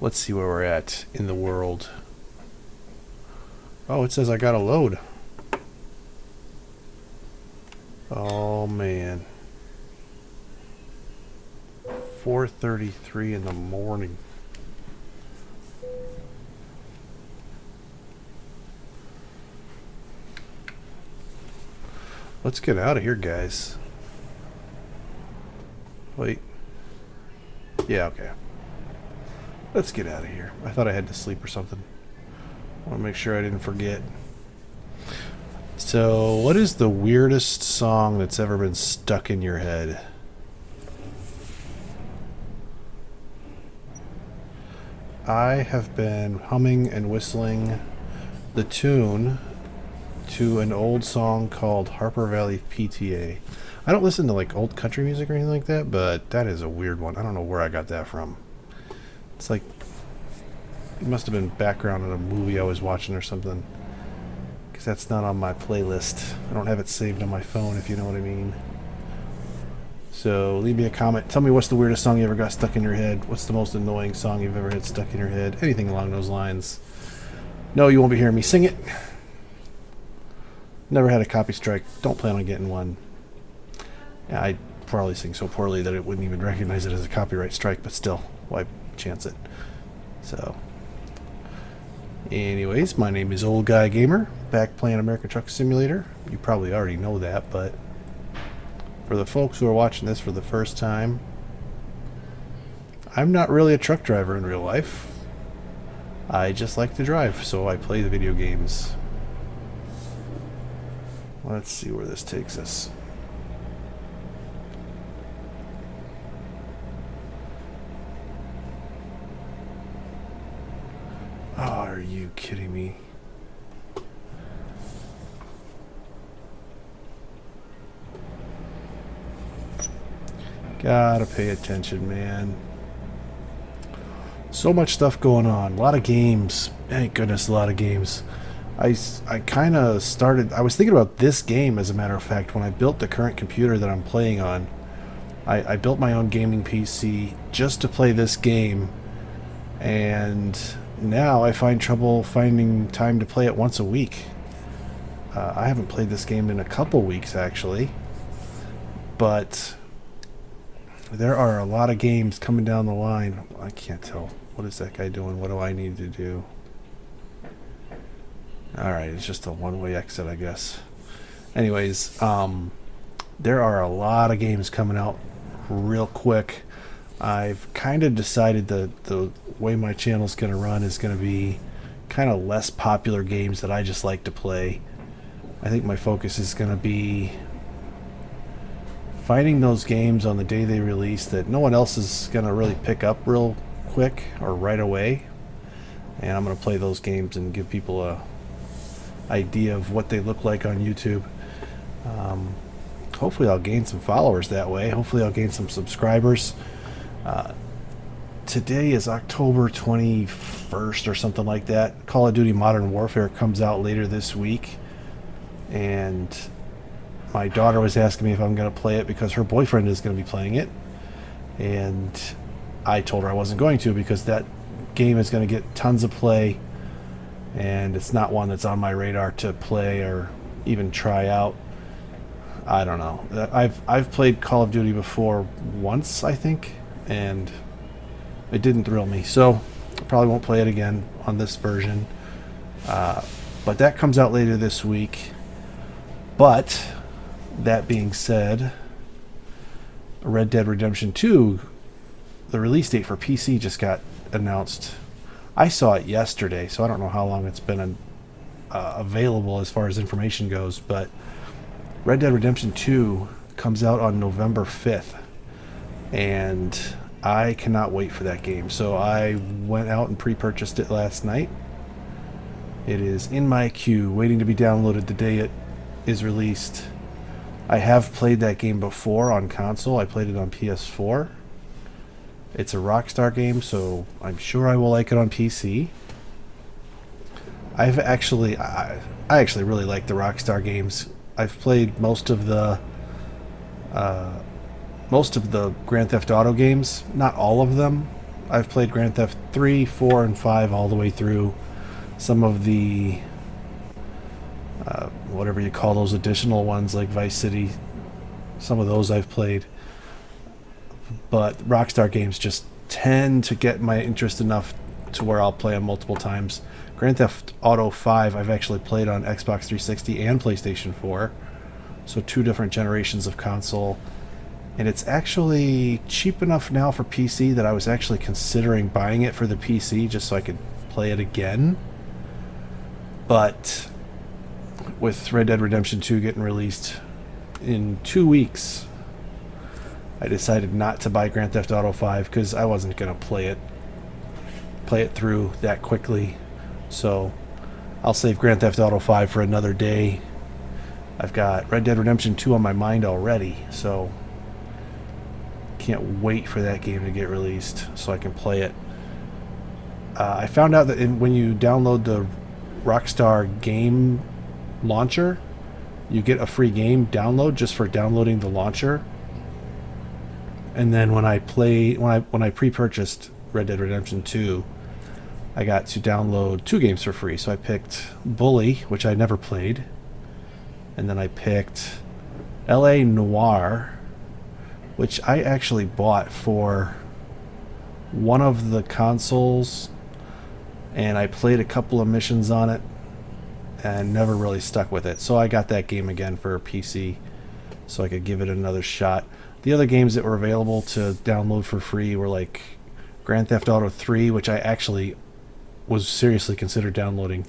Let's see where we're at in the world. Oh, it says I got a load. Oh, man. 4:33 in the morning. Let's get out of here, guys. Wait. Yeah, okay. Let's get out of here. I thought I had to sleep or something. I want to make sure I didn't forget. So, what is the weirdest song that's ever been stuck in your head? I have been humming and whistling the tune to an old song called Harper Valley PTA. I don't listen to like old country music or anything like that, but that is a weird one. I don't know where I got that from. It's like, it must have been background in a movie I was watching or something. Because that's not on my playlist. I don't have it saved on my phone, if you know what I mean. So leave me a comment. Tell me what's the weirdest song you ever got stuck in your head. What's the most annoying song you've ever had stuck in your head. Anything along those lines. No, you won't be hearing me sing it. Never had a copy strike. Don't plan on getting one. Yeah, I probably sing so poorly that it wouldn't even recognize it as a copyright strike, but still, why chance it? So, anyways, my name is Old Guy Gamer, back playing American Truck Simulator. You probably already know that, but for the folks who are watching this for the first time, I'm not really a truck driver in real life. I just like to drive, so I play the video games. Let's see where this takes us. Oh, are you kidding me? Gotta pay attention, man. So much stuff going on. A lot of games. Thank goodness, a lot of games. I kind of started... I was thinking about this game, as a matter of fact, when I built the current computer that I'm playing on. I built my own gaming PC just to play this game. And now I find trouble finding time to play it once a week. I haven't played this game in a couple weeks, actually. But there are a lot of games coming down the line. I can't tell. What is that guy doing? What do I need to do? Alright, it's just a one-way exit, I guess. Anyways, there are a lot of games coming out real quick. I've kind of decided that the way my channel's going to run is going to be kind of less popular games that I just like to play. I think my focus is going to be finding those games on the day they release that no one else is going to really pick up real quick or right away. And I'm going to play those games and give people a idea of what they look like on YouTube. Hopefully I'll gain some followers that way. Hopefully I'll gain some subscribers. Today is October 21st or something like that. Call of Duty Modern Warfare comes out later this week, and my daughter was asking me if I'm going to play it because her boyfriend is going to be playing it, and I told her I wasn't going to because that game is going to get tons of play, and it's not one that's on my radar to play or even try out. I don't know. I've played Call of Duty before once, I think, and it didn't thrill me, so I probably won't play it again on this version. But that comes out later this week. But that being said, Red Dead Redemption 2, the release date for PC just got announced. I saw it yesterday, so I don't know how long it's been available as far as information goes, but Red Dead Redemption 2 comes out on November 5th, and I cannot wait for that game. So I went out and pre-purchased it last night. It is in my queue, waiting to be downloaded the day it is released. I have played that game before on console. I played it on PS4. It's a Rockstar game, so I'm sure I will like it on PC. I actually really like the Rockstar games. I've played most of the Grand Theft Auto games, not all of them. I've played Grand Theft 3, 4, and 5 all the way through. Some of the whatever you call those additional ones like Vice City, some of those I've played. But Rockstar games just tend to get my interest enough to where I'll play them multiple times. Grand Theft Auto 5 I've actually played on Xbox 360 and PlayStation 4. So 2 different generations of console. And it's actually cheap enough now for PC that I was actually considering buying it for the PC just so I could play it again. But with Red Dead Redemption 2 getting released in 2 weeks, I decided not to buy Grand Theft Auto 5 because I wasn't going to play it through that quickly. So I'll save Grand Theft Auto 5 for another day. I've got Red Dead Redemption 2 on my mind already, so can't wait for that game to get released so I can play it. I found out that when you download the Rockstar game launcher, you get a free game download just for downloading the launcher. And then when I pre-purchased Red Dead Redemption 2, I got to download 2 games for free. So I picked Bully, which I never played, and then I picked LA Noire, which I actually bought for one of the consoles, and I played a couple of missions on it and never really stuck with it. So I got that game again for PC so I could give it another shot. The other games that were available to download for free were like Grand Theft Auto 3, which I actually was seriously considered downloading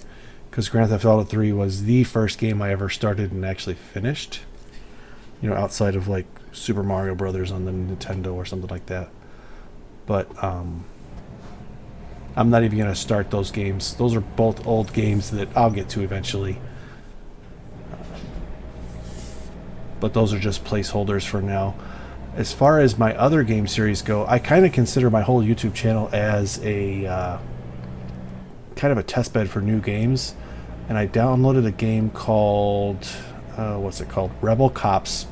because Grand Theft Auto 3 was the first game I ever started and actually finished. You know, outside of like Super Mario Brothers on the Nintendo or something like that. But I'm not even going to start those games. Those are both old games that I'll get to eventually. But those are just placeholders for now. As far as my other game series go, I kind of consider my whole YouTube channel as a kind of a test bed for new games. And I downloaded a game called, what's it called? Rebel Cops,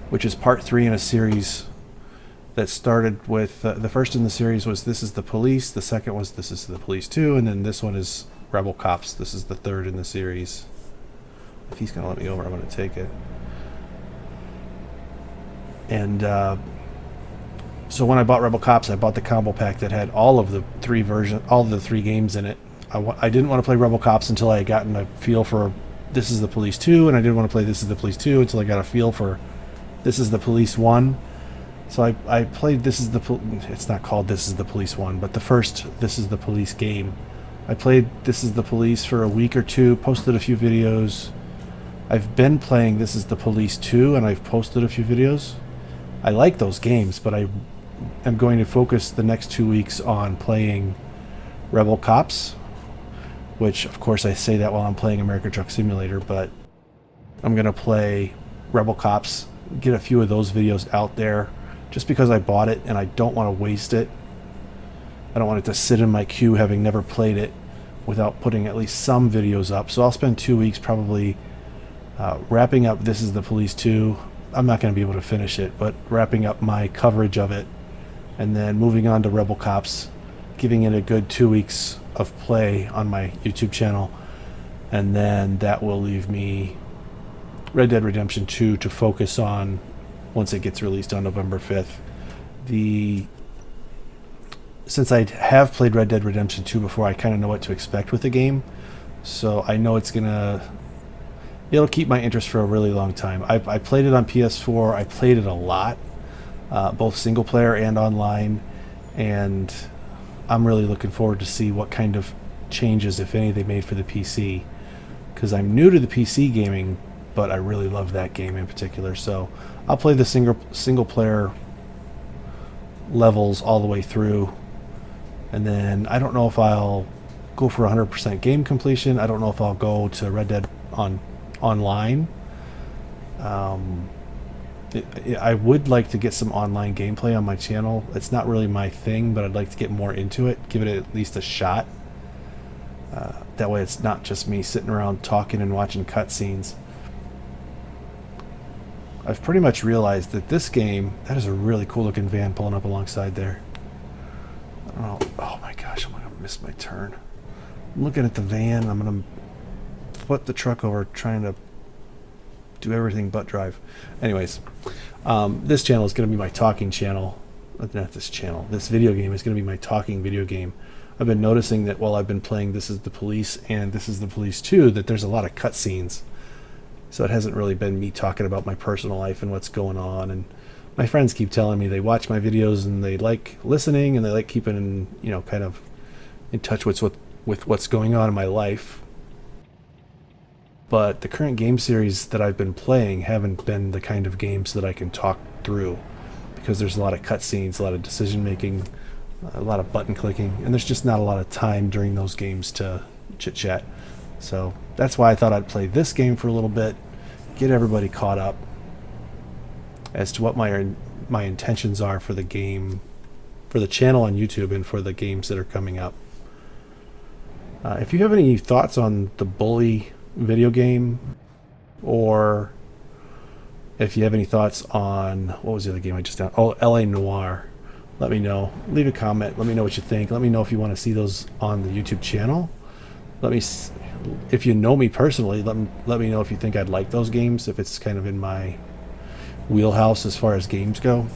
which is part 3 in a series that started with, the first in the series was This Is the Police, the second was This Is the Police 2, and then this one is Rebel Cops. This is the 3rd in the series. If he's going to let me over, I'm going to take it. And so when I bought Rebel Cops, I bought the combo pack that had all of the 3 games in it. I didn't want to play Rebel Cops until I had gotten a feel for This Is the Police 2, and I didn't want to play This Is the Police 2 until I got a feel for This Is the Police 1. So I played it's not called This Is the Police 1, but the first This Is the Police game. I played This Is the Police for a week or 2, posted a few videos. I've been playing This Is the Police 2, and I've posted a few videos. I like those games, but I am going to focus the next 2 weeks on playing Rebel Cops, which, of course, I say that while I'm playing American Truck Simulator, but I'm going to play Rebel Cops, get a few of those videos out there, just because I bought it and I don't want to waste it. I don't want it to sit in my queue having never played it without putting at least some videos up. So I'll spend 2 weeks probably wrapping up This Is the Police 2. I'm not going to be able to finish it, but wrapping up my coverage of it, and then moving on to Rebel Cops, giving it a good 2 weeks of play on my YouTube channel, and then that will leave me Red Dead Redemption 2 to focus on once it gets released on November 5th. Since I have played Red Dead Redemption 2 before, I kind of know what to expect with the game, so I know it'll keep my interest for a really long time. I played it on PS4. I played it a lot, both single player and online, and I'm really looking forward to see what kind of changes, if any, they made for the PC, because I'm new to the PC gaming, but I really love that game in particular. So I'll play the single player levels all the way through, and then I don't know if I'll go for 100% game completion. I don't know if I'll go to Red Dead online. I would like to get some online gameplay on my channel. It's not really my thing, but I'd like to get more into it, give it at least a shot. That way it's not just me sitting around talking and watching cutscenes. I've pretty much realized that this game, that is a really cool looking van pulling up alongside there. I don't know. Oh my gosh, I'm gonna miss my turn. I'm looking at the van. I'm gonna flip the truck over, trying to do everything but drive. Anyways, this channel is gonna be my talking channel. Not this channel. This video game is gonna be my talking video game. I've been noticing that while I've been playing This Is the Police and This Is the Police 2, that there's a lot of cutscenes. So it hasn't really been me talking about my personal life and what's going on. And my friends keep telling me they watch my videos and they like listening and they like keeping, kind of in touch with what's going on in my life. But the current game series that I've been playing haven't been the kind of games that I can talk through, because there's a lot of cutscenes, a lot of decision making, a lot of button clicking, and there's just not a lot of time during those games to chit chat. So that's why I thought I'd play this game for a little bit, get everybody caught up as to what my intentions are for the game, for the channel on YouTube, and for the games that are coming up. If you have any thoughts on the Bully video game, or if you have any thoughts on, what was the other game I just downloaded? Oh, LA Noire. Let me know. Leave a comment. Let me know what you think. Let me know if you want to see those on the YouTube channel. If you know me personally, let me know if you think I'd like those games, if it's kind of in my wheelhouse as far as games go.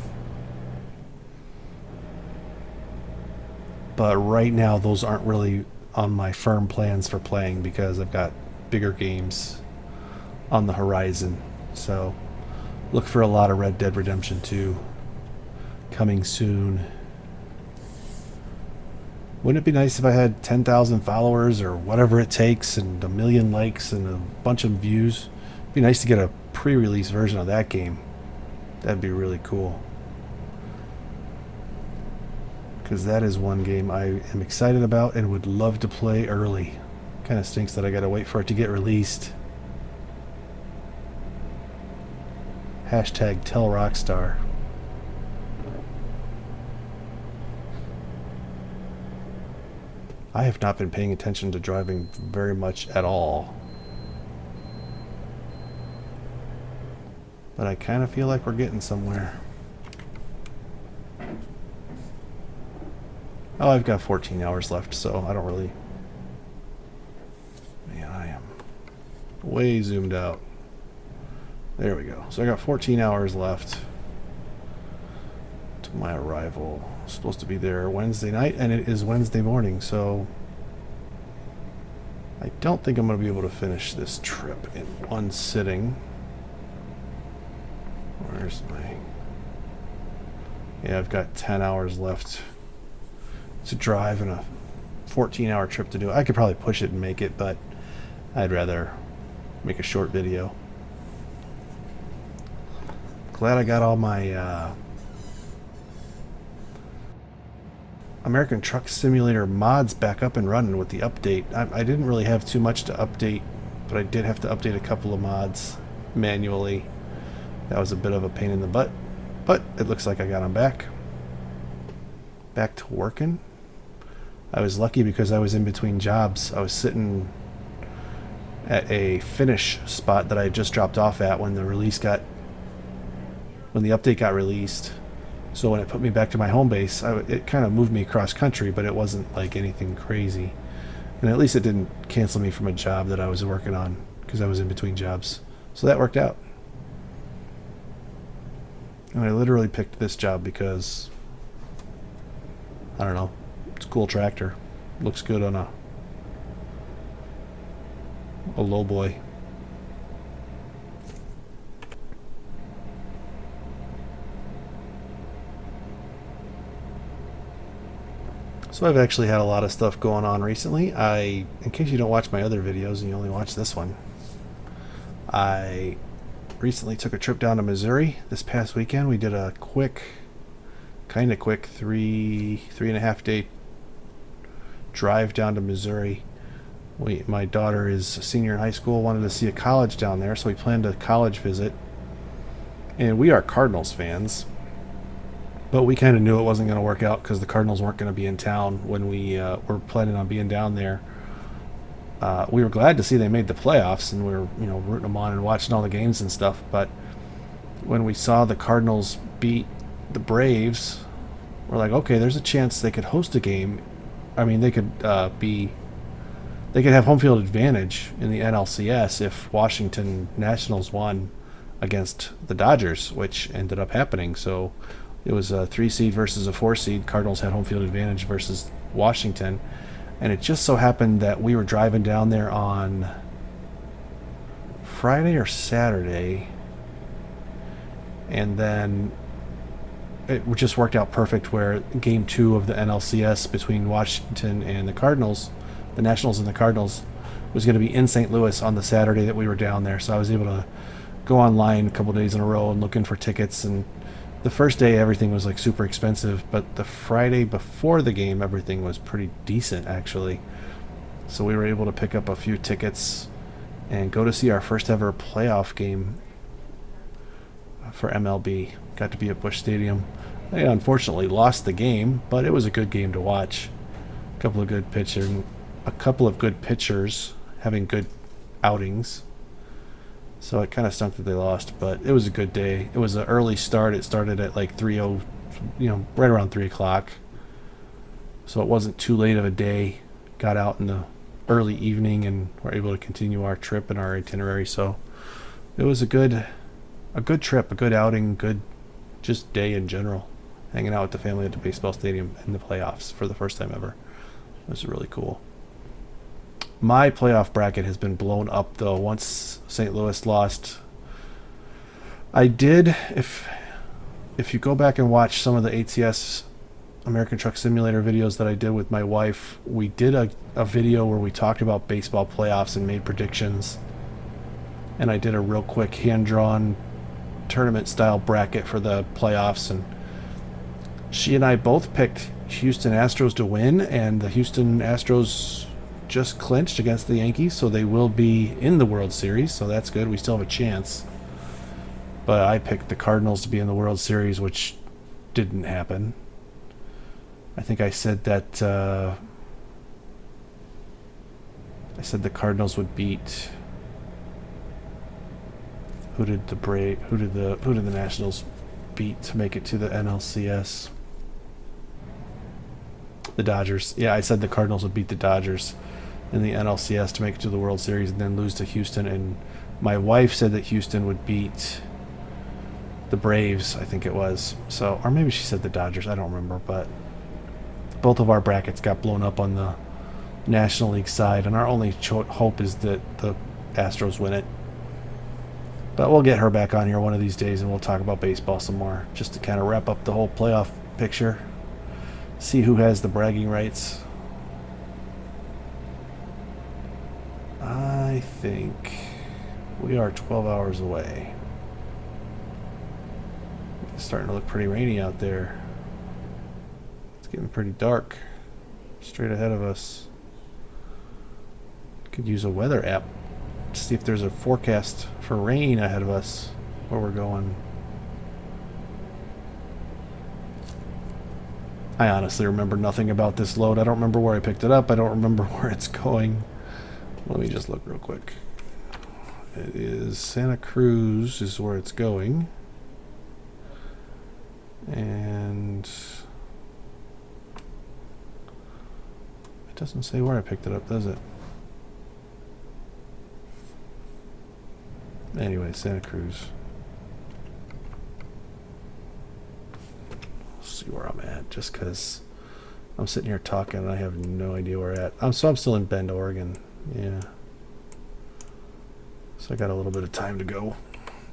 But right now, those aren't really on my firm plans for playing, because I've got bigger games on the horizon. So look for a lot of Red Dead Redemption 2 coming soon. Wouldn't it be nice if I had 10,000 followers or whatever it takes and 1 million likes and a bunch of views? It'd be nice to get a pre-release version of that game. That'd be really cool. Because that is one game I am excited about and would love to play early. Kind of stinks that I gotta wait for it to get released. Hashtag tell Rockstar. I have not been paying attention to driving very much at all. But I kind of feel like we're getting somewhere. Oh, I've got 14 hours left, so I don't really... Man, I am way zoomed out. There we go. So I got 14 hours left to my arrival. I'm supposed to be there Wednesday night, and it is Wednesday morning, so I don't think I'm going to be able to finish this trip in one sitting. Where's my... Yeah, I've got 10 hours left to drive and a 14-hour trip to do. I could probably push it and make it, but I'd rather make a short video. Glad I got all my American Truck Simulator mods back up and running with the update. I didn't really have too much to update, but I did have to update a couple of mods manually. That was a bit of a pain in the butt, but it looks like I got them back. Back to working. I was lucky because I was in between jobs. I was sitting at a finish spot that I had just dropped off at when the update got released. So when it put me back to my home base, it kind of moved me across country, but it wasn't like anything crazy. And at least it didn't cancel me from a job that I was working on, because I was in between jobs. So that worked out. And I literally picked this job because, I don't know, it's a cool tractor. Looks good on a low boy. So I've actually had a lot of stuff going on recently. In case you don't watch my other videos and you only watch this one, I recently took a trip down to Missouri this past weekend. We did a kind of quick 3.5 day drive down to Missouri. My daughter is a senior in high school, wanted to see a college down there, so we planned a college visit. And we are Cardinals fans, but we kind of knew it wasn't going to work out because the Cardinals weren't going to be in town when we were planning on being down there. We were glad to see they made the playoffs, and we were, rooting them on and watching all the games and stuff. But when we saw the Cardinals beat the Braves we're like, okay, there's a chance they could host a game. I mean, they could they could have home field advantage in the NLCS if Washington Nationals won against the Dodgers, which ended up happening. So it was a 3 seed versus a 4 seed. Cardinals had home field advantage versus Washington. And it just so happened that we were driving down there on Friday or Saturday. And then it just worked out perfect where game 2 of the NLCS between Washington and the Cardinals, the Nationals and the Cardinals, was going to be in St. Louis on the Saturday that we were down there. So I was able to go online a couple days in a row and looking for tickets. And the first day everything was like super expensive, but the Friday before the game everything was pretty decent actually. So we were able to pick up a few tickets and go to see our first ever playoff game for MLB. Got to be at Busch Stadium. They unfortunately lost the game, but it was a good game to watch. A couple of good pitchers having good outings. So it kind of stunk that they lost, but it was a good day. It was an early start. It started at like 3:00, right around 3 o'clock. So it wasn't too late of a day. Got out in the early evening and were able to continue our trip and our itinerary. So it was a good trip, a good outing, good just day in general. Hanging out with the family at the baseball stadium in the playoffs for the first time ever. It was really cool. My playoff bracket has been blown up though once St. Louis lost. I did, if you go back and watch some of the ATS American Truck Simulator videos that I did with my wife, we did a video where we talked about baseball playoffs and made predictions. And I did a real quick hand-drawn tournament style bracket for the playoffs, and she and I both picked Houston Astros to win, and the Houston Astros just clinched against the Yankees, so they will be in the World Series, so that's good. We still have a chance. But I picked the Cardinals to be in the World Series, which didn't happen. I think I said that the Cardinals would beat. Who did the Nationals beat to make it to the NLCS? The Dodgers. Yeah, I said the Cardinals would beat the Dodgers in the NLCS to make it to the World Series and then lose to Houston. And my wife said that Houston would beat the Braves, I think it was. So, or maybe she said the Dodgers. I don't remember. But both of our brackets got blown up on the National League side, and our only hope is that the Astros win it. But we'll get her back on here one of these days, and we'll talk about baseball some more, just to kind of wrap up the whole playoff picture. See who has the bragging rights. I think we are 12 hours away. It's starting to look pretty rainy out there. It's getting pretty dark straight ahead of us. Could use a weather app to see if there's a forecast for rain ahead of us where we're going. I honestly remember nothing about this load. I don't remember where I picked it up. I don't remember where it's going. Let me just look real quick. It is Santa Cruz is where it's going. And it doesn't say where I picked it up, does it? Anyway, Santa Cruz. See where I'm at, just because I'm sitting here talking and I have no idea where I'm at. So I'm still in Bend, Oregon. Yeah. So I got a little bit of time to go.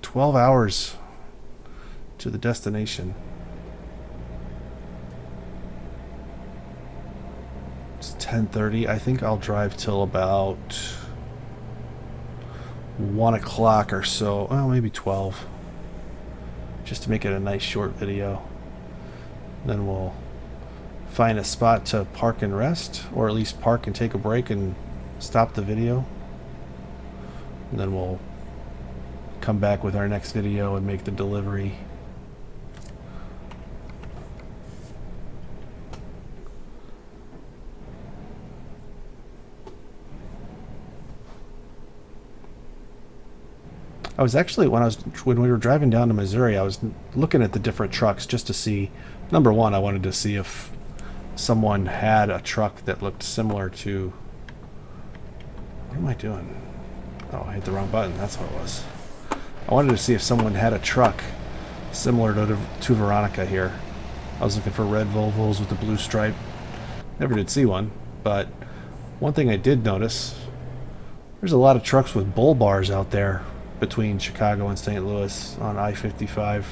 12 hours to the destination. It's 10:30. I think I'll drive till about 1 o'clock or so. Well, maybe 12. Just to make it a nice short video. Then we'll find a spot to park and rest, or at least park and take a break and stop the video. And then we'll come back with our next video and make the delivery. I was actually when we were driving down to Missouri, I was looking at the different trucks just to see. Number one, I wanted to see if someone had a truck that looked similar to. What am I doing? Oh, I hit the wrong button. That's what it was. I wanted to see if someone had a truck similar to Veronica here. I was looking for red Volvos with the blue stripe. Never did see one, but one thing I did notice, there's a lot of trucks with bull bars out there between Chicago and St. Louis on I-55.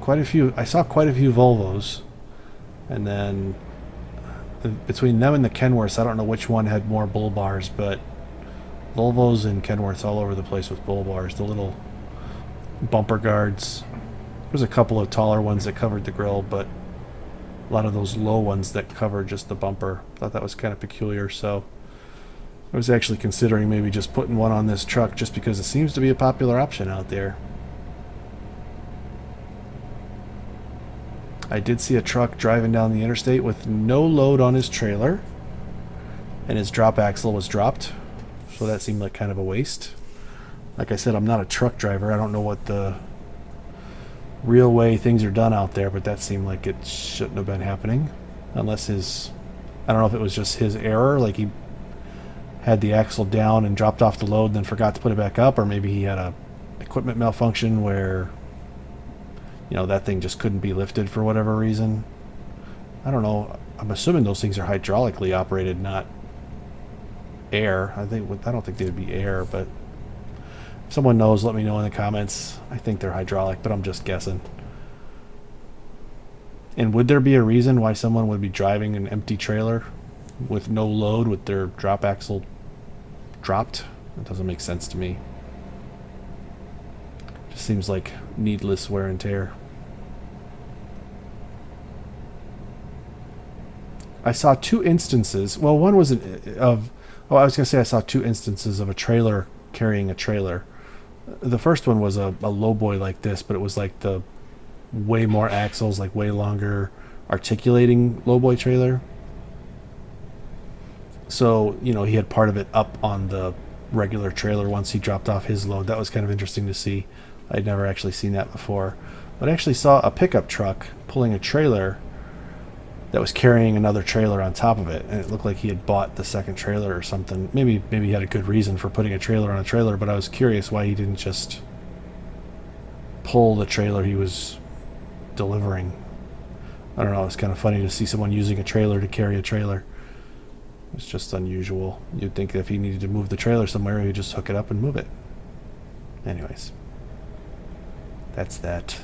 Quite a few. I saw quite a few Volvos, and then between them and the Kenworths, I don't know which one had more bull bars, but Volvos and Kenworths all over the place with bull bars. The little bumper guards. There's a couple of taller ones that covered the grill, but a lot of those low ones that cover just the bumper. Thought that was kind of peculiar, so I was actually considering maybe just putting one on this truck just because it seems to be a popular option out there. I did see a truck driving down the interstate with no load on his trailer, and his drop axle was dropped, so that seemed like kind of a waste. Like I said, I'm not a truck driver. I don't know what the real way things are done out there, but that seemed like it shouldn't have been happening. Unless I don't know if it was just his error, like he had the axle down and dropped off the load and then forgot to put it back up, or maybe he had a equipment malfunction where, you know, that thing just couldn't be lifted for whatever reason. I don't know. I'm assuming those things are hydraulically operated, not air. I don't think they would be air, but if someone knows, let me know in the comments. I think they're hydraulic, but I'm just guessing. And would there be a reason why someone would be driving an empty trailer with no load with their drop axle dropped? That doesn't make sense to me. Just seems like needless wear and tear. I saw two instances. Well, one was I was going to say I saw two instances of a trailer carrying a trailer. The first one was a lowboy like this, but it was like the way more axles, like way longer articulating lowboy trailer. So, you know, he had part of it up on the regular trailer once he dropped off his load. That was kind of interesting to see. I'd never actually seen that before. But I actually saw a pickup truck pulling a trailer that was carrying another trailer on top of it, and it looked like he had bought the second trailer or something. Maybe he had a good reason for putting a trailer on a trailer, but I was curious why he didn't just pull the trailer he was delivering. I don't know, it's kind of funny to see someone using a trailer to carry a trailer. It's just unusual. You'd think if he needed to move the trailer somewhere, he'd just hook it up and move it. Anyways, that's that.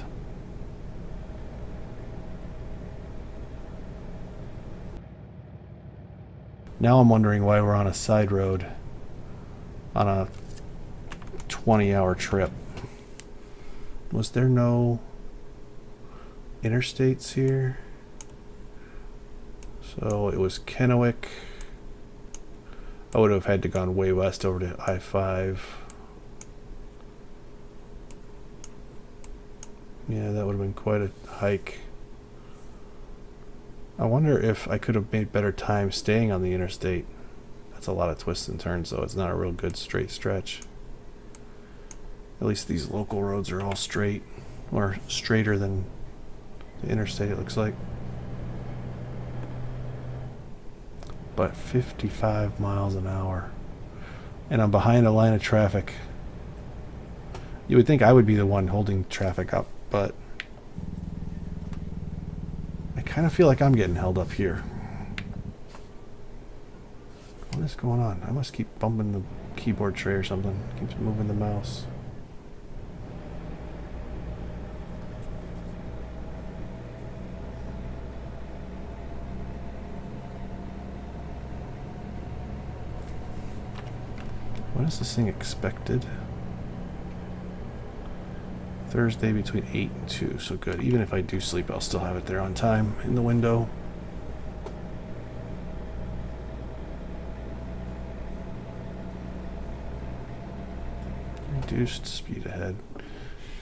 Now I'm wondering why we're on a side road on a 20-hour trip. Was there no interstates here? So it was Kennewick. I would have had to gone way west over to I-5. Yeah, that would have been quite a hike. I wonder if I could have made better time staying on the interstate. That's a lot of twists and turns, though. It's not a real good straight stretch. At least these local roads are all straight, or straighter than the interstate, it looks like. But 55 miles an hour. And I'm behind a line of traffic. You would think I would be the one holding traffic up, but I kind of feel like I'm getting held up here. What is going on? I must keep bumping the keyboard tray or something. Keeps moving the mouse. When is this thing expected? Thursday between 8 and 2, so good. Even if I do sleep, I'll still have it there on time in the window. Reduced speed ahead.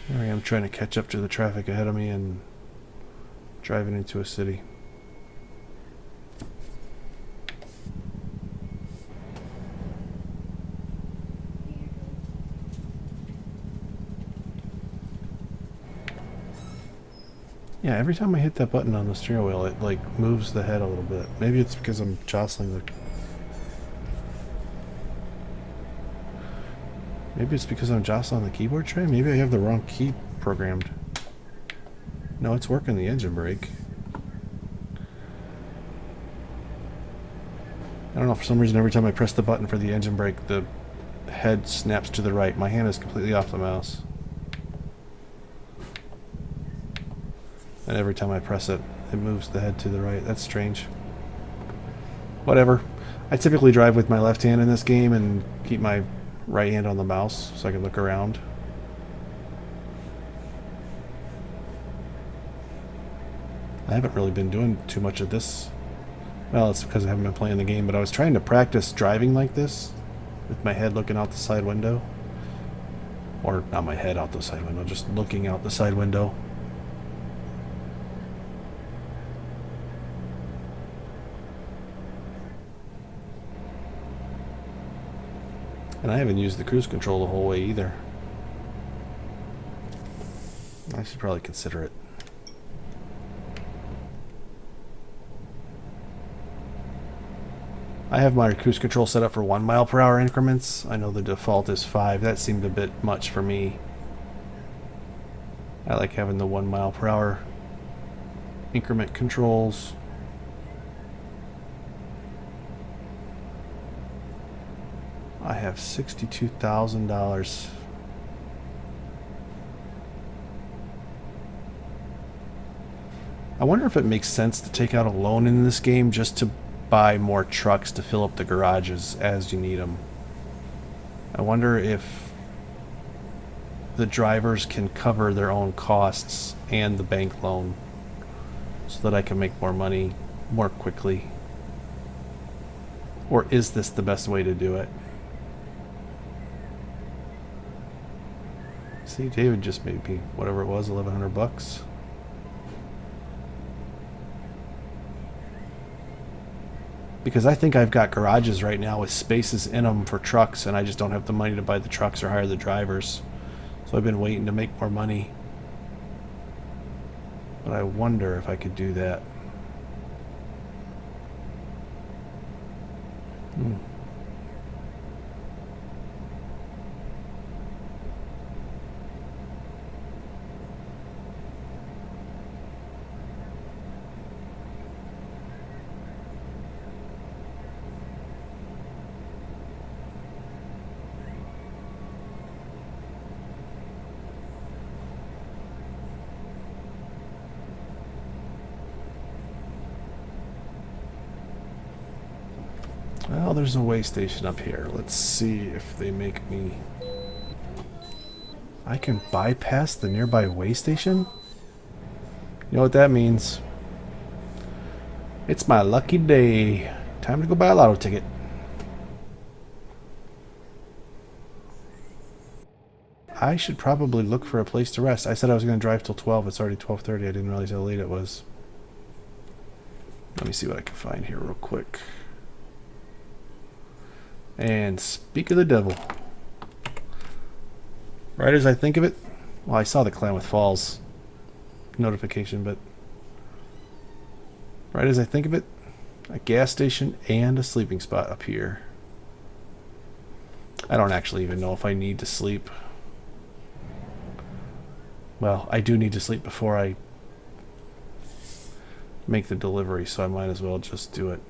Here I am trying to catch up to the traffic ahead of me and driving into a city. Yeah, every time I hit that button on the steering wheel, it like moves the head a little bit. Maybe it's because I'm jostling the... Maybe it's because I'm jostling the keyboard tray? Maybe I have the wrong key programmed. No, it's working the engine brake. I don't know, for some reason every time I press the button for the engine brake, the head snaps to the right. My hand is completely off the mouse. And every time I press it, it moves the head to the right. That's strange. Whatever. I typically drive with my left hand in this game and keep my right hand on the mouse so I can look around. I haven't really been doing too much of this. Well, it's because I haven't been playing the game, but I was trying to practice driving like this with my head looking out the side window. Or not my head out the side window, just looking out the side window. And I haven't used the cruise control the whole way either. I should probably consider it. I have my cruise control set up for 1 mile per hour increments. I know the default is 5. That seemed a bit much for me. I like having the 1 mile per hour increment controls. I have $62,000. I wonder if it makes sense to take out a loan in this game just to buy more trucks to fill up the garages as you need them. I wonder if the drivers can cover their own costs and the bank loan so that I can make more money more quickly. Or is this the best way to do it? See, David just made me whatever it was, $1,100. Because I think I've got garages right now with spaces in them for trucks, and I just don't have the money to buy the trucks or hire the drivers. So I've been waiting to make more money. But I wonder if I could do that. Well, there's a way station up here. Let's see if they make me... I can bypass the nearby way station? You know what that means? It's my lucky day. Time to go buy a lotto ticket. I should probably look for a place to rest. I said I was going to drive till 12. It's already 12:30. I didn't realize how late it was. Let me see what I can find here real quick. And speak of the devil. Right as I think of it, well, I saw the Klamath Falls notification, but right as I think of it, a gas station and a sleeping spot up here. I don't actually even know if I need to sleep. Well, I do need to sleep before I make the delivery, so I might as well just do it.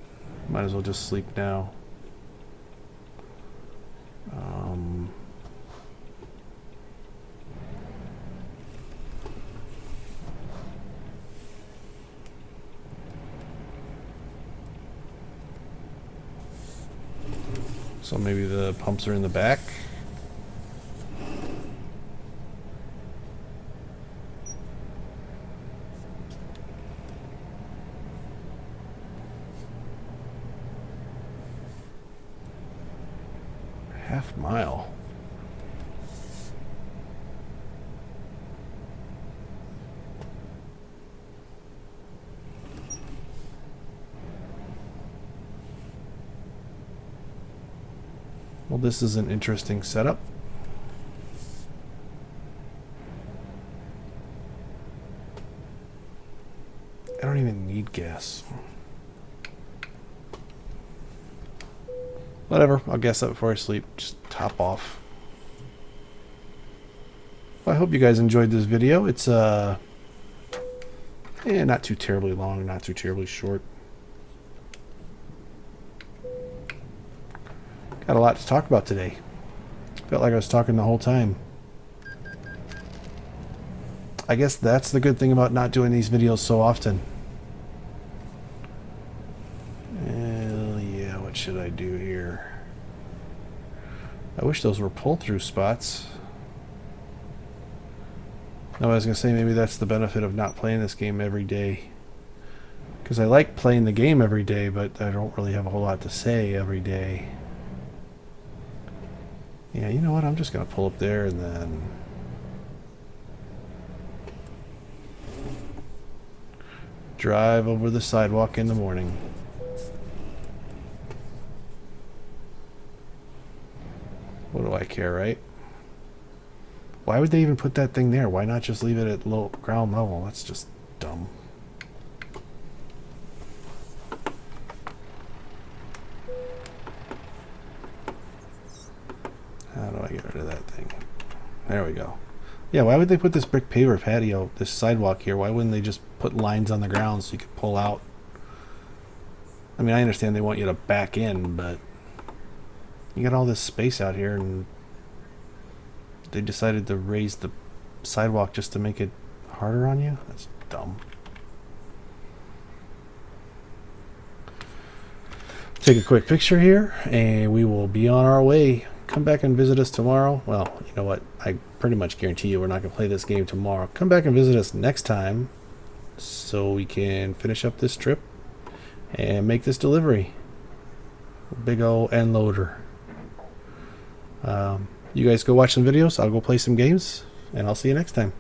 Might as well just sleep now. So maybe the pumps are in the back. Half mile. Well, this is an interesting setup. I don't even need gas. Whatever, I'll gas up before I sleep. Just top off. Well, I hope you guys enjoyed this video. It's not too terribly long, not too terribly short. Got a lot to talk about today. Felt like I was talking the whole time. I guess that's the good thing about not doing these videos so often. Yeah, what should I do here? I wish those were pull-through spots. No, I was going to say maybe that's the benefit of not playing this game every day. Because I like playing the game every day, but I don't really have a whole lot to say every day. Yeah, you know what? I'm just going to pull up there and then... drive over the sidewalk in the morning. What do I care, right? Why would they even put that thing there? Why not just leave it at low ground level? That's just dumb. How do I get rid of that thing? There we go. Yeah, why would they put this brick paver patio, this sidewalk here? Why wouldn't they just put lines on the ground so you could pull out? I mean, I understand they want you to back in, but you got all this space out here and they decided to raise the sidewalk just to make it harder on you? That's dumb. Take a quick picture here and we will be on our way. Come back and visit us tomorrow. Well, you know what? I pretty much guarantee you we're not going to play this game tomorrow. Come back and visit us next time so we can finish up this trip and make this delivery. Big ol' end loader. You guys go watch some videos. I'll go play some games, and I'll see you next time.